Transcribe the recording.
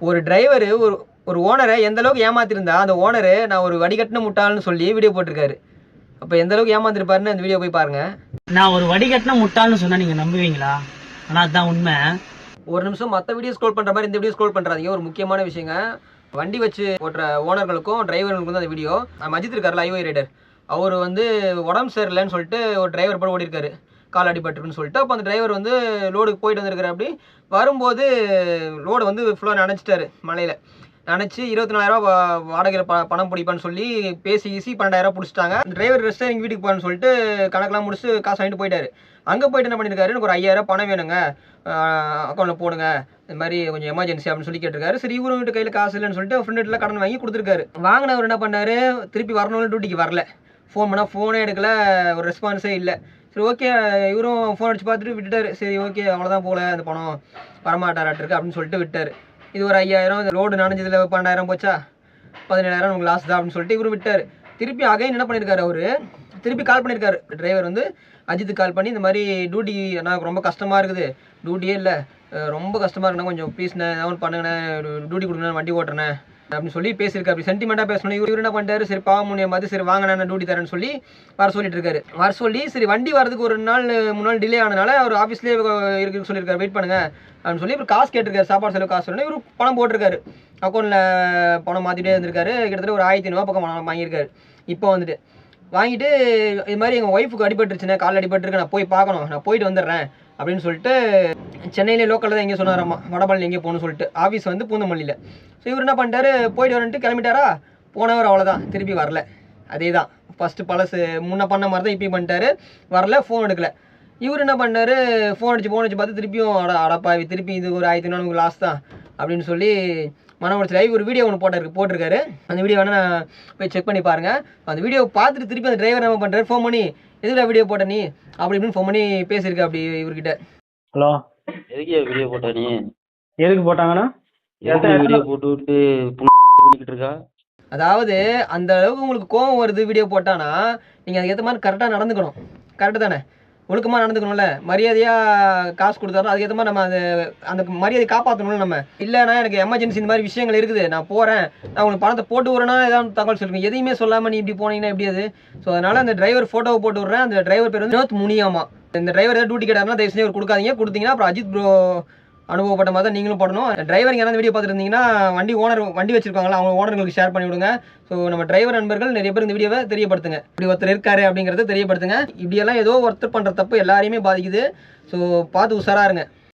ஒரு டிரைவர் ஒரு ஒரு ஓனரை எந்த அளவுக்கு ஏமாத்திருந்தா அந்த ஓனரு நான் ஒரு வடிகட்டின முட்டாள்னு சொல்லி வீடியோ போட்டிருக்காரு. அப்போ எந்த அளவுக்கு ஏமாத்திருப்பாருன்னு அந்த வீடியோ போய் பாருங்க. நான் ஒரு வடிகட்டின முட்டாள்னு சொன்னா நீங்க நம்புவீங்களா? ஆனா அதுதான் உண்மை. ஒரு நிமிஷம் மற்ற வீடியோ ஸ்க்ரோல் பண்ணுற மாதிரி இந்த வீடியோ ஸ்க்ரோல் பண்ணுறாதீங்க. ஒரு முக்கியமான விஷயங்க, வண்டி வச்சு ஓட்டுற ஓனர்களுக்கும் டிரைவர்களுக்கும் தான் அந்த வீடியோ. அஜித் இருக்கார்ல, ஐஓஐ ரைடர், அவர் வந்து உடம்பு சரியில்லைன்னு சொல்லிட்டு ஒரு டிரைவர் போட ஓடிருக்காரு, கால் அடிபட்டுருக்குன்னு சொல்லிட்டு. அப்போ அந்த டிரைவர் வந்து லோடுக்கு போயிட்டு வந்திருக்காரு. அப்படி வரும்போது லோடு வந்து ஃபுல்லாக நினச்சிட்டாரு, மலையில் நினச்சி 24,000 வாடகையில் பணம் பிடிப்பான்னு சொல்லி பேசி 12,000 பிடிச்சிட்டாங்க. டிரைவர் ரெஸ்ட் எங்கள் வீட்டுக்கு போகணுன்னு சொல்லிட்டு கணக்கெல்லாம் முடிச்சு காசு வாங்கிட்டு போயிட்டாரு. அங்கே போயிட்டு என்ன பண்ணியிருக்காரு, எனக்கு ஒரு 5,000 பணம் வேணுங்க, அக்கௌண்ட்டில் போடுங்க, இந்த மாதிரி கொஞ்சம் எமர்ஜென்சி அப்படின்னு சொல்லி கேட்டிருக்காரு. சரி, இவரும் வீட்டு கையில் காசு இல்லைன்னு சொல்லிட்டு ஃப்ரெண்ட்ல கடன் வாங்கி கொடுத்துருக்காரு. வாங்கினவர் என்ன பண்ணாரு, திருப்பி வரணும்னு டியூட்டிக்கு வரல. ஃபோன் பண்ணால் ஃபோனே எடுக்கல, ஒரு ரெஸ்பான்ஸே இல்லை. சரி, ஓகே, இவரும் ஃபோன் அடிச்சு பார்த்துட்டு விட்டுட்டாரு. சரி, ஓகே, அவ்வளோதான் போல, அந்த பணம் வரமாட்டாராட்டிருக்கு அப்படின்னு சொல்லிட்டு விட்டார். இது ஒரு 5,000, இந்த ரோடு நனைஞ்சதில் 12,000 போச்சா, 17,000 உங்களுக்கு லாஸ் தான் அப்படின்னு சொல்லிட்டு இவரு விட்டார். திருப்பி அகைன் என்ன பண்ணியிருக்காரு, அவரு திருப்பி கால் பண்ணியிருக்காரு. டிரைவர் வந்து அஜித்துக்கு கால் பண்ணி, இந்த மாதிரி டியூட்டி எனக்கு ரொம்ப கஷ்டமாக இருக்குது, டியூட்டியே இல்லை, ரொம்ப கஷ்டமாக இருக்குண்ணா, கொஞ்சம் ப்ளீஸ்ண்ணே ஏதாவது பண்ணுங்கண்ணே, டியூட்டி கொடுங்கண்ணே, வண்டி ஓட்டுறேன் அப்படின்னு சொல்லி பேசியிருக்காரு. அப்படி சென்டிமெண்ட்டாக பேசணும். இவர் என்ன பண்ணிட்டாரு, சரி பாவமுனியம் பார்த்து சரி வாங்க நான் டியூட்டி தரேன்னு சொல்லி வர சொல்லிட்டு இருக்காரு. வர சொல்லி சரி வண்டி வரதுக்கு ஒரு 3 நாள் டிலே ஆனதுனால அவர் ஆஃபீஸ்லேயே இருக்குன்னு சொல்லியிருக்காரு, வெயிட் பண்ணுங்க அப்படின்னு சொல்லி இவர் காசு கேட்டிருக்காரு. சாப்பாடு செலவு காசு சொல்லி இவர் பணம் போட்டிருக்காரு, அக்கௌண்ட்டில் பணம் மாற்றிட்டே இருந்திருக்காரு. கிட்டத்தட்ட ஒரு 1,500 பக்கம் வாங்கியிருக்காரு. இப்போ வந்துட்டு வாங்கிட்டு இது மாதிரி எங்கள் ஒய்ஃபுக்கு அடிபட்டுருச்சுண்ணே, கால் அடிபட்டுருக்கு, நான் போய் பார்க்கணும், நான் போயிட்டு வந்துடுறேன் அப்படின்னு சொல்லிட்டு சென்னையிலே லோக்கலில் தான் எங்கேயோ சொன்னாராம்மா, வடபழனி எங்கேயோ போகணும்னு சொல்லிட்டு. ஆஃபீஸ் வந்து பூந்தமல்லியில். ஸோ இவர் என்ன பண்ணிட்டாரு, போயிட்டு வரன்ட்டு கிளம்பிட்டாரா. போனவர் அவ்வளோதான், திருப்பி வரல. அதே தான் ஃபஸ்ட்டு பழசு முன்ன பண்ண மாதிரி தான் இப்பயும் பண்ணிட்டாரு. வரல, ஃபோன் எடுக்கல. இவர் என்ன பண்ணார், ஃபோன் அடிச்சு பார்த்து திருப்பியும் அடப்பாவி, திருப்பி இது ஒரு 1,500 லாஸ் தான் அப்படின்னு சொல்லி மன உடைச்சல் ஒரு வீடியோ ஒன்று போட்டிருக்காரு. அந்த வீடியோ வேணால் நான் போய் செக் பண்ணி பாருங்கள். அந்த வீடியோ பார்த்துட்டு திருப்பி அந்த டிரைவர் என்ன பண்ணுறாரு, ஃபோன் பண்ணி எதுக்குடா வீடியோ போட்ட நீ அப்படி இப்படின்னு ஃபோன் பண்ணி பேசியிருக்கா அப்படி இவர்கிட்ட. ஹலோ, எதுக்கு வீடியோ போட்ட நீ? எதுக்கு போட்டாங்கன்னா வீடியோ போட்டு விட்டு பண்ணிக்கிட்டு இருக்கா? அதாவது அந்த அளவுக்கு உங்களுக்கு கோவம் வருது வீடியோ போட்டானா, நீங்கள் அதுக்கேற்ற மாதிரி கரெக்டாக நடந்துக்கணும். கரெக்டு தானே, ஒழுக்கமாக நடந்துக்கணும்ல, மரியாதையாக காசு கொடுத்தாலும் அதுக்கேற்ற மாதிரி நம்ம அந்த மரியாதை காப்பாற்றணும்ல. நம்ம இல்லைனா எனக்கு எமர்ஜென்சி இந்த மாதிரி விஷயங்கள் இருக்குது, நான் போகிறேன், நான் உங்களுக்கு பணத்தை போட்டு விட்றேன்னா ஏதாவது தகவல் சொல்லுங்கள். எதையுமே சொல்லாமல் நீ இப்படி போனீங்கன்னா எப்படி அது? ஸோ அதனால் அந்த டிரைவர் ஃபோட்டோவை போட்டு விட்றேன். அந்த டிரைவர் பேர் வந்து வினோத் முனியாமா. இந்த டிரைவர் ஏதாவது டியூட்டி கேட்டாருன்னா தயவு செஞ்சு கொடுக்காதீங்க. கொடுத்தீங்கன்னா அப்புறம் அஜித் ப்ரோ அனுபவப்பட்ட மாதிரி தான் நீங்களும் போடணும். டிரைவர் யாராவது வீடியோ பார்த்துருந்தீங்கன்னா வண்டி வச்சிருக்காங்களா, அவங்க ஓனர்களுக்கு ஷேர் பண்ணி விடுங்க. ஸோ நம்ம டிரைவர் நண்பர்கள் நிறைய பேர் இந்த வீடியோவை தெரியப்படுத்துங்க, இப்படி ஒருத்தர் இருக்காரு அப்படிங்கிறத தெரியப்படுத்துங்க. இப்படியெல்லாம் ஏதோ ஒருத்தர் பண்ணுற தப்பு எல்லாரையுமே பாதிக்குது. ஸோ பார்த்து உஷாராக இருங்க.